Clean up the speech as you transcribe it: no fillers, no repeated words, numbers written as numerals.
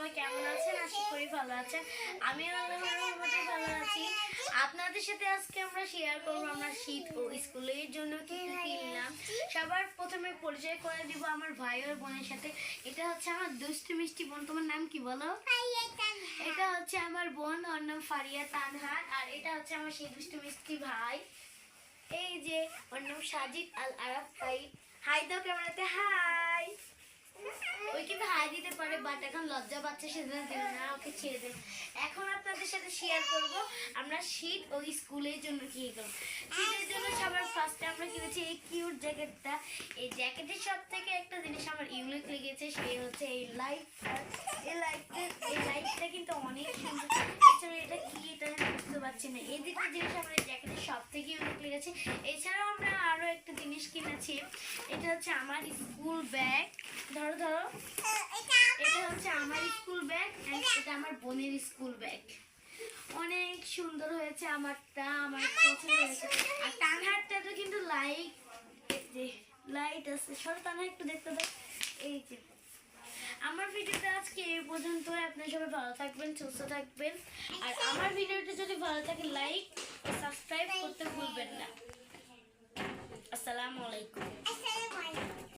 সবাই কেমন আছেন? আশা করি ভালো আছেন। আমিও আল্লাহর রহমতে ভালো আছি। আপনাদের সাথে আজকে আমরা শেয়ার করব আমরা শীত ও স্কুলের জন্য কি কি কিনলাম। সবার প্রথমে পরিচয় করে দিব আমার ভাই আর বোনের সাথে। এটা হচ্ছে আমার দুষ্টু মিষ্টি বোন। তোমার নাম কি বলো? এটা হচ্ছে আমার বোন, ওর নাম ফারিয়া তানহার। আর এটা হচ্ছে আমার সেই দুষ্টু মিষ্টি ভাই, এই যে ওর নাম সাজিদ আল আরাফ সাইদ। হাই দাও ক্যামেরাতে, হাই। ওই কিন্তু হাই দিতে পারে, বাট এখন লজ্জা পাচ্ছে সেজন্য দিল না, ওকে ছেড়ে দেন। এখন আপনাদের সাথে শেয়ার করব আমরা শীত ও স্কুলের জন্য কি করব। শীতের জন্য সবার ফার্স্টে আমরা কিনেছি এই কিউট জ্যাকেটটা। এই জ্যাকেটের সব থেকে একটা জিনিস আমার ইউনিক লেগেছে, সেই হচ্ছে এই লাইটটা। এই লাইটটা কিন্তু অনেক সুন্দর। এছাড়া এটা কি, এটা আমি বুঝতে পারছি না। এই দুটো জিনিস আমার এই জ্যাকেটের সব থেকে ইউনিক লেগেছে। এছাড়াও আমরা আরো একটা জিনিস কিনেছি, এটা হচ্ছে আমার স্কুল ব্যাগ। ধরো ধরো, এটা হচ্ছে আমার স্কুল ব্যাগ, এটা আমার বোনের স্কুল ব্যাগ। অনেক সুন্দর হয়েছে আমারটা, আমার পছন্দ হয়েছে। আর টানহারটা তো কিন্তু লাইট আছে। সরো টানহার একটু দেখতে দাও। এই যে আমার ভিডিওটা আজকে এই পর্যন্ত। আপনারা সবাই ভালো থাকবেন, সুস্থ থাকবেন। আর আমার ভিডিওটা যদি ভালো থাকে লাইক